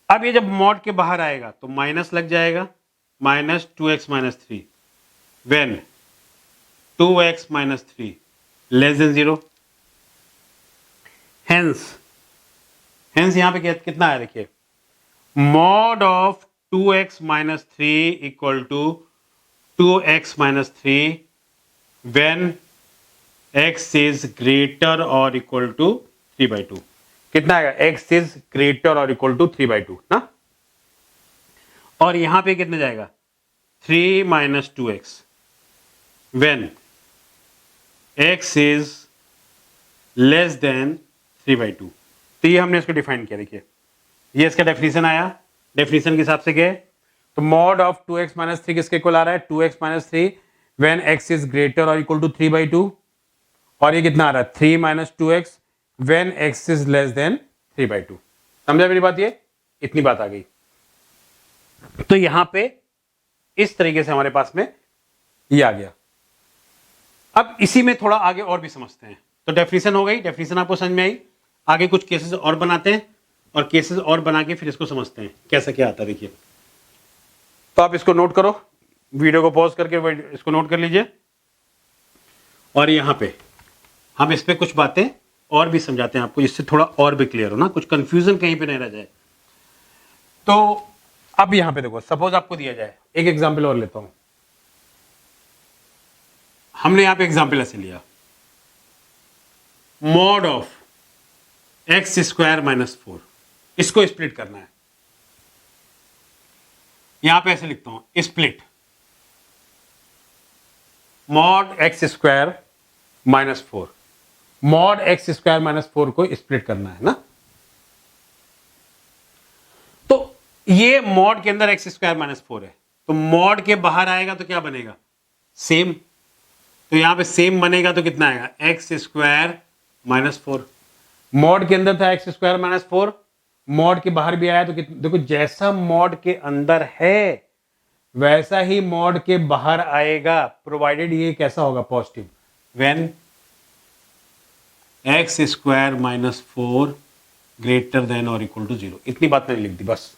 A: अब ये जब मॉड के बाहर आएगा तो माइनस लग जाएगा, -2x - 3 when 2x - 3 less than 0। Hence यहां पे कितना है, देखिए, mod of 2x - 3 equal to 2x - 3 when x is greater और इक्वल टू 3/2। कितना आएगा? x इज ग्रेटर और इक्वल टू 3/2 ना। और यहां पे कितने जाएगा? 3 minus 2x when x is less than 3/2। तो ये हमने इसको डिफाइन किया। देखिए ये इसका डेफिनेशन आया। डेफिनेशन के हिसाब से क्या है? तो मॉड ऑफ 2x माइनस 3 किसके इक्वल आ रहा है? 2x minus 3 when x is greater और इक्वल टू 3/2। और ये कितना आ रहा है? 3 minus 2x when x is less than 3/2। समझा मेरी बात? ये इतनी बात आ गई। तो यहां पे इस तरीके से हमारे पास में ये आ गया। अब इसी में थोड़ा आगे और भी समझते हैं। तो डेफिनेशन हो गई, डेफिनेशन आपको समझ में आई। आगे कुछ केसेस और बनाते हैं और केसेस और बना के फिर इसको समझते हैं कैसा क्या आता है। देखिए तो आप इसको नोट करो, वीडियो को पॉज करके इसको नोट कर लीजिए। और यहां पे हम इस पे कुछ बातें और भी समझाते हैं आपको, जिससे थोड़ा और भी क्लियर हो ना, कुछ कंफ्यूजन कहीं पे नहीं रह जाए। तो अब यहां पे देखो, सपोज आपको दिया जाए, एक एग्जांपल और लेता हूं। हमने यहां पे एग्जांपल ऐसे लिया, mod of x square minus 4, इसको स्प्लिट करना है। यहां पे ऐसे लिखता हूं, split mod x square minus 4। Mod x square minus 4 को स्प्लिट करना है ना। तो ये मॉड के अंदर एक्स स्क्वायर माइनस 4 है, तो मॉड के बाहर आएगा तो क्या बनेगा? सेम। तो यहां पे सेम बनेगा तो कितना आएगा? X square minus 4। मॉड के अंदर था एक्स स्क्वायर माइनस 4, मॉड के बाहर भी आया तो कितना? देखो जैसा मॉड के अंदर है वैसा ही मॉड के बाहर आएगा, प्रोवाइडेड ये कैसा होगा? Positive. When x square minus 4 greater than और इक्वल टू 0। इतनी बात मैंने लिख दी बस।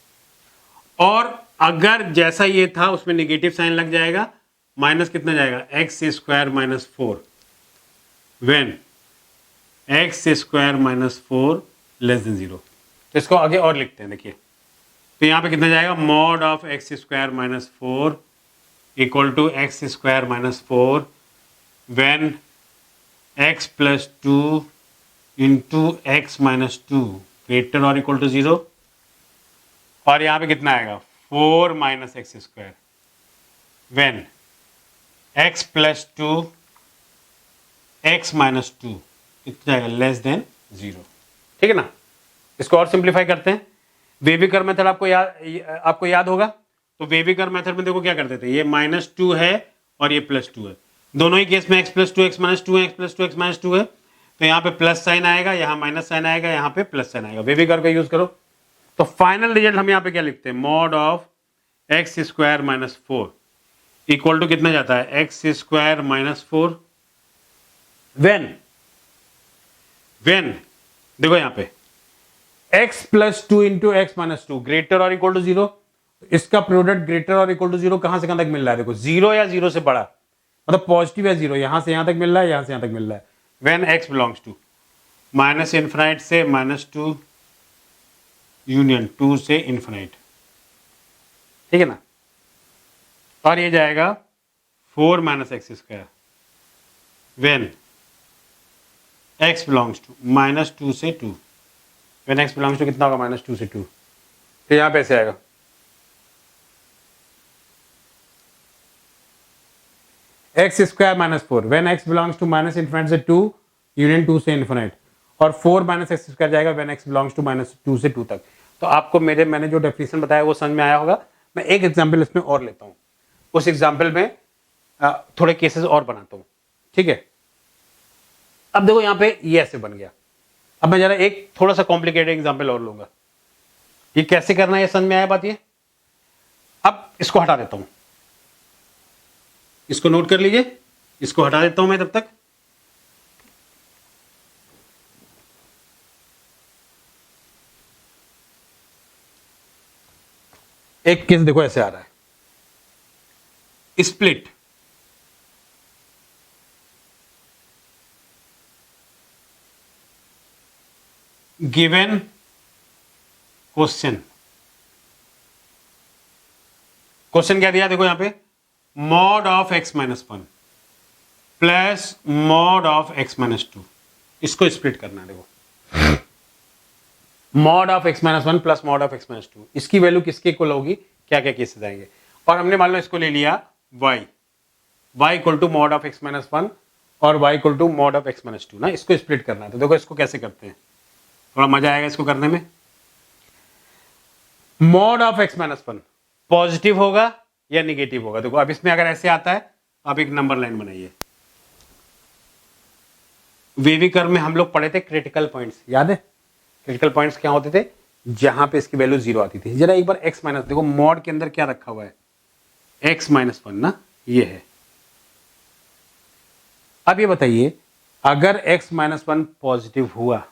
A: और अगर जैसा ये था उसमें नेगेटिव साइन लग जाएगा, माइनस कितना जाएगा? X square minus 4 when x square minus 4 less than 0। तो इसको आगे और लिखते हैं। देखिए तो यहां पे कितना जाएगा? Mod of x square minus 4 equal to x square minus 4 when x plus 2 into x minus 2 greater और इक्वल टू 0। और यहां पे कितना आएगा? 4 minus x square when x plus 2 x minus 2 कितना जाएगा? Less than 0। ठीक है ना। इसको और सिंप्लीफाई करते हैं। वेविकर मेथड आपको याद होगा। तो वेविकर मेथड में देखो क्या करते थे, ये -2 है और ये +2 है। दोनों ही केस में x + 2 x - 2 है, x + 2 x - 2 है। तो यहाँ पे प्लस साइन आएगा, यहाँ माइनस साइन आएगा, यहाँ पे प्लस साइन आएगा। वेविकर का यूज करो। तो फाइनल रिजल्ट हम यहाँ पे क्या लिखते हैं? Mod of x square minus 4 equal to कितना जाता है? एक्स स्क्वायर माइनस 4 वेन देखो यहाँ पे x plus 2 into x minus 2 greater और इक्वल टू 0। इसका प्रोडक्ट ग्रेटर और इक्वल टू 0 कहां से कहां तक मिल रहा है? देखो 0 या 0 से बड़ा, मतलब पॉजिटिव या 0, यहां से यहां तक मिल रहा है, यहां से यहां तक मिल रहा है। When x belongs to minus infinite से -2 यूनियन 2 से इनफिनाइट। ठीक है ना। और ये जाएगा 4 minus x square when x belongs to -2 से 2। व्हेन x बिलोंग्स टू कितना होगा? -2 से 2। तो यहां पे ऐसे आएगा x square minus 4 when x belongs to minus infinite से 2 यूनियन 2 से इनफिनिट। और 4 माइनस एक्स स्क्वायर जाएगा व्हेन x बिलोंग्स टू -2 से 2 तक। तो आपको मैंने जो डेफिनेशन बताया वो समझ में आया होगा। मैं एक एग्जांपल इसमें और लेता हूं, उस एग्जांपल में थोड़े केसेस और बनाता हूं। ठीक है। अब देखो यहां पे ये ऐसे बन गया। अब मैं जरा एक थोड़ा सा कॉम्प्लिकेटेड एग्जांपल और लूंगा। ये कैसे करना है ये समझ में आया बात? ये अब इसको हटा देता हूं, इसको नोट कर लीजिए, इसको हटा देता हूं मैं तब तक। एक केस देखो ऐसे आ रहा है, स्प्लिट गिवन क्वेश्चन क्या दिया? देखो यहां पे mod of x - 1 plus mod of x minus to, इसको स्प्लिट करना है। देखो mod of x minus one plus mod of x minus to, इसकी वैल्यू किसके इक्वल होगी, क्या क्या केसेस आएंगे। और हमने मान लो इसको ले लिया y equal to mod of x minus one और y equal to mod of x minus two ना, इसको स्प्लिट करना है। तो देखो इसको कैसे करते हैं, थोड़ा मजा आएगा इसको करने में। Mod of x minus one positive होगा या निगेटिव होगा। देखो अब इसमें अगर ऐसे आता है, आप एक नंबर लाइन बनाइए। वेवी कर्व में हम लोग पढ़े थे क्रिटिकल पॉइंट्स, याद है क्रिटिकल पॉइंट्स क्या होते थे, जहां पे इसकी वैल्यू जीरो आती थी। जरा एक बार x माइनस, देखो मॉड के अंदर क्या रखा हुआ है, x माइनस वन ना, ये है। अब ये बताइए अगर x माइनस वन पॉजिटिव हुआ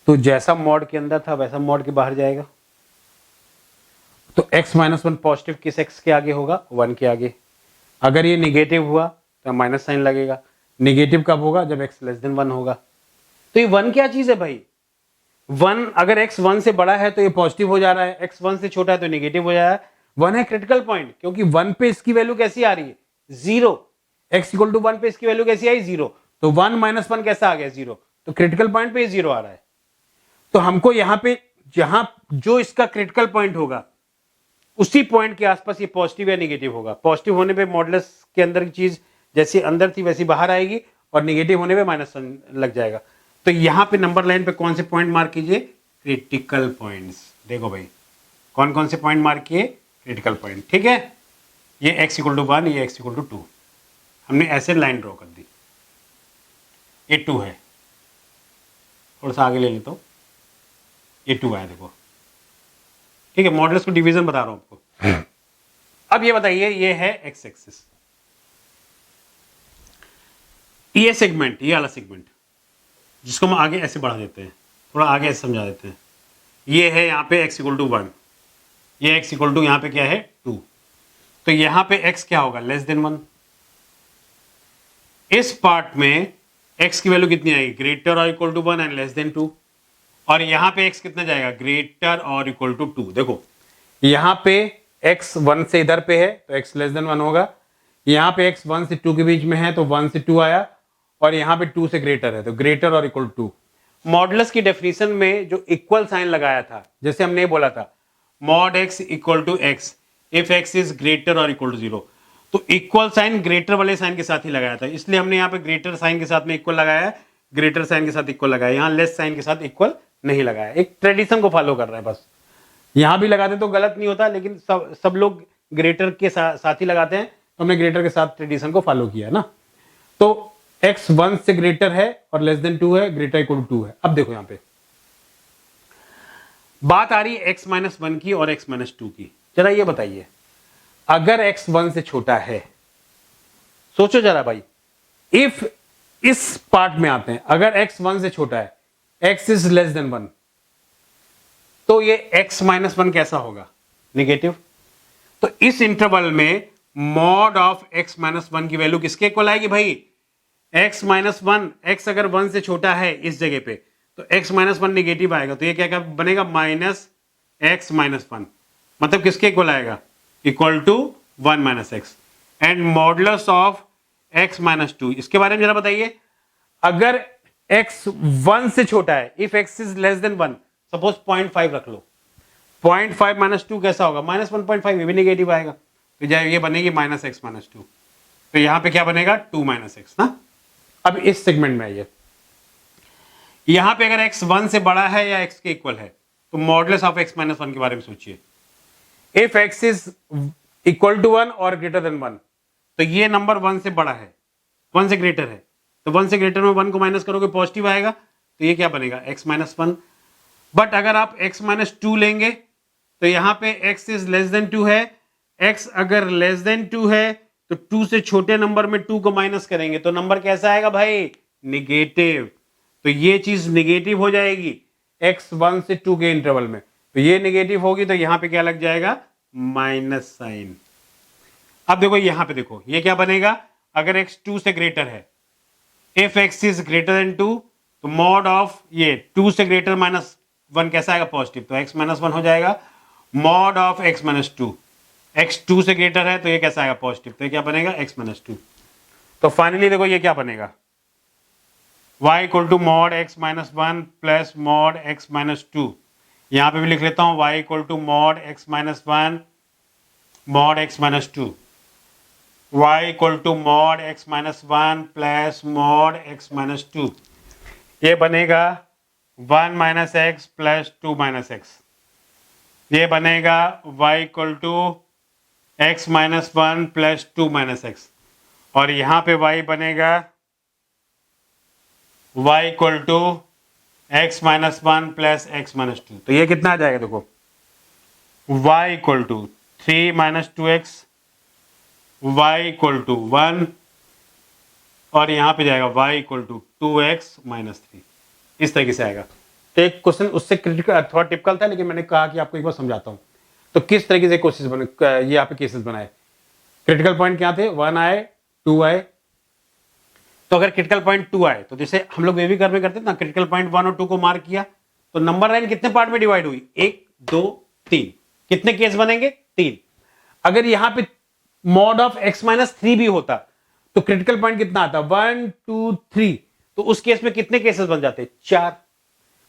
A: तो जैसा मॉड के अंदर था वैसा मॉड के बाहर जाएगा। तो x माइनस वन पॉजिटिव किस x के आगे होगा, 1 के आगे। अगर ये निगेटिव हुआ तो माइनस साइन लगेगा। निगेटिव कब होगा, जब x लेस देन 1 होगा। तो ये 1 क्या चीज है भाई, 1 अगर x 1 से बड़ा है तो ये पॉजिटिव हो जा रहा है, x 1 से छोटा है तो निगेटिव हो जा रहा है। 1 है क्रिटिकल पॉइंट, क्योंकि 1 पे इसकी वैल्यू कैसी आ रही है, 0। x इक्वल टू 1 पे इसकी वैल्यू कैसी आई, 0। तो 1 माइनस 1 कैसा आ गया, 0। तो क्रिटिकल पॉइंट पे 0 आ रहा है। तो हमको यहां पे जहां जो इसका क्रिटिकल पॉइंट होगा उसी पॉइंट के आसपास ये पॉजिटिव या निगेटिव होगा। पॉजिटिव होने पे मॉडुलस के अंदर की चीज जैसी अंदर थी वैसी बाहर आएगी, और निगेटिव होने पे माइनस लग जाएगा। तो यहां पे नंबर लाइन पे कौन से पॉइंट मार्क कीजिए, क्रिटिकल पॉइंट्स। देखो भाई कौन कौन से पॉइंट मार्क किए, क्रिटिकल पॉइंट, ठीक है। ये x इक्वल टू 1, ये x इक्वल टू 2, हमने ऐसे लाइन ड्रॉ कर दी। ये 2 है, थोड़ा सा आगे ले लेता हूं, ये 2 है देखो, ठीक है। मॉडुलस को डिवीजन बता रहा हूं आपको। अब ये बताइए ये है x एक्सिस, ये सेगमेंट, ये वाला सेगमेंट जिसको हम आगे ऐसे बढ़ा देते हैं, थोड़ा आगे ऐसे समझा देते हैं। ये है यहाँ पे x इक्वल टू 1, ये x इक्वल टू यहाँ पे क्या है 2। तो यहाँ पे x क्या होगा, लेस देन 1। इस पार्ट में x की वैल्यू कितनी आएगी, ग्रेटर और equal to 1 and less than 2। और यहाँ पे x कितना जाएगा, ग्रेटर और इक्वल टू 2। देखो यहाँ पे x 1 से इधर पे है तो x लेस देन 1 होगा। यहाँ पे x 1 से 2 के बीच में है तो 1 से 2 आया, और यहाँ पे 2 से ग्रेटर है तो ग्रेटर और इक्वल टू 2। मॉडुलस की डेफिनेशन में जो इक्वल साइन लगाया था, जैसे हमने बोला था mod x equal to x if x is greater और इक्वल टू 0, तो इक्वल साइन ग्रेटर वाले साइन के साथ ही लगाया था, इसलिए हमने यहाँ पे ग्रेटर साइन के साथ में इक्वल लगाया है, ग्रेटर साइन के साथ इक्वल लगाया, यहाँ लेस साइन के साथ इक्वल नहीं लगाया। एक ट्रेडिशन को फॉलो कर रहा है बस। यहां भी लगाते तो गलत नहीं होता, लेकिन सब लोग ग्रेटर के साथ ही लगाते हैं, तो हमने ग्रेटर के साथ ट्रेडिशन को फॉलो किया है ना। तो x 1 से ग्रेटर है और लेस देन 2 है, ग्रेटर इक्वल टू 2 है। अब देखो यहां पे बात आ रही है x माइनस 1 की और x माइनस 2 की। जरा ये बताइए अगर x 1 से छोटा है, सोचो जरा भाई, इफ इस पार्ट में आते हैं, अगर x 1 से छोटा है, x इज लेस देन 1, तो ये x माइनस 1 कैसा होगा, निगेटिव। तो इस इंटरवल में मॉड ऑफ x माइनस 1 की वैल्यू किसके इक्वल आएगी भाई, x माइनस 1। x अगर 1 से छोटा है इस जगह पे तो x माइनस 1 निगेटिव आएगा, तो ये क्या बनेगा, माइनस x माइनस 1, मतलब किसके इक्वल आएगा, equal to 1 minus x. And modulus of x minus 2, इसके बारे में जरा बताइए। अगर x 1 से छोटा है, if x is less then 1, suppose 0.5 रख लो, 0.5 माइनस 2 कैसा होगा, माइनस 1.5, ये भी निगेटिव आएगा, तो ये बनेगी माइनस एक्स माइनस 2। तो यहां पे क्या बनेगा, 2 माइनस एक्स ना। अब इस सेगमेंट में आइए, यहां पे अगर x 1 से बड़ा है या x के इक्वल है, तो मॉडुलस ऑफ x माइनस 1 के बारे में सोचिए। If x is equal to 1 और ग्रेटर देन 1, तो ये नंबर 1 से बड़ा है, 1 से ग्रेटर है, तो 1 से ग्रेटर में 1 को माइनस करोगे पॉजिटिव आएगा, तो ये क्या बनेगा, x माइनस 1। बट अगर आप x माइनस 2 लेंगे तो यहां पे x इज लेस देन 2 है, x अगर लेस देन 2 है तो 2 से छोटे नंबर में 2 को माइनस करेंगे तो नंबर कैसा आएगा भाई, निगेटिव। तो ये चीज निगेटिव हो जाएगी x 1 से 2 के इंटरवल में, तो ये निगेटिव होगी, तो यहां पे क्या लग जाएगा, माइनस साइन। अब देखो यहां पे देखो ये क्या बनेगा, अगर x 2 से ग्रेटर है, if x is greater then 2, तो मॉड ऑफ ये 2 से ग्रेटर माइनस 1 कैसा आएगा, पॉजिटिव, तो x माइनस 1 हो जाएगा। Mod of x minus 2, x 2 से ग्रेटर है तो ये कैसा आएगा, पॉजिटिव, तो ये क्या बनेगा, x माइनस 2। तो फाइनली देखो ये क्या बनेगा, y equal to mod x minus one plus mod x minus two. यहाँ पे भी लिख लेता हूँ y equal to mod x minus one mod x minus two, y equal to mod x minus one plus mod x minus two. ये बनेगा 1 minus x plus 2 minus x. ये बनेगा y equal to x minus one plus 2 minus x, और यहाँ पे y बनेगा y equal to x minus one plus x minus two. तो ये कितना आ जाएगा देखो, y equal to 3 minus two x, y equal to 1, और यहाँ पे जाएगा y equal to 2x minus 3। इस तरीके से आएगा। तो एक क्वेश्चन उससे क्रिटिकल थोड़ा टिपिकल था, लेकिन मैंने कहा कि आपको एक बार समझाता हूँ। तो किस तरीके से कोशिश बने, ये यहाँ पे केसेस बनाए। क्रिटिकल पॉइंट क्या थे, 1 आए 2 आए। तो अगर क्रिटिकल पॉइंट 2 आए तो जैसे हम लोग बेबी कर में करते थे ना, क्रिटिकल पॉइंट 1 और 2 को मार्क किया तो नंबर लाइन कितने पार्ट में डिवाइड हुई, 1 2 3। कितने केस बनेंगे, 3। अगर यहाँ पे मॉड ऑफ x माइनस 3 भी होता तो क्रिटिकल पॉइंट कितना आता, 1 2 3। तो उस केस में कितने केसेस बन जाते, 4।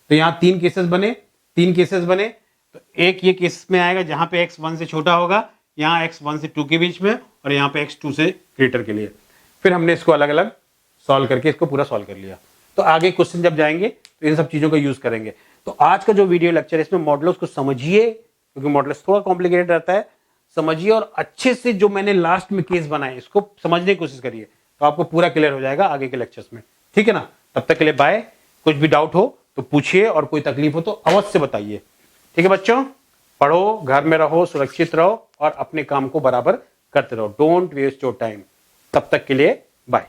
A: तो यहाँ 3 केसेस बने, 3 केसेस बने। तो एक ये केस में आएगा जहां पे x 1 से छोटा होगा, यहाँ x 1 से 2 के बीच में, और यहाँ पे x 2 से ग्रेटर के लिए। फिर हमने इसको अलग अलग सॉल्व करके इसको पूरा सॉल्व कर लिया। तो आगे क्वेश्चन जब जाएंगे तो इन सब चीजों का यूज करेंगे। तो आज का जो वीडियो लेक्चर है इसमें मॉडल्स को समझिए, क्योंकि मॉडल्स थोड़ा कॉम्प्लिकेटेड रहता है, समझिए और अच्छे से जो मैंने लास्ट में केस बनाए इसको समझने की कोशिश करिए, तो आपको पूरा क्लियर हो जाएगा आगे के लेक्चर्स में। ठीक है ना, तब तक के लिए बाय। कुछ भी डाउट हो तो पूछिए, और कोई तकलीफ हो तो अवश्य बताइए। ठीक है बच्चों, पढ़ो, घर में रहो, सुरक्षित रहो और अपने काम को बराबर करते रहो। Don't waste your time. तब तक के लिए बाय।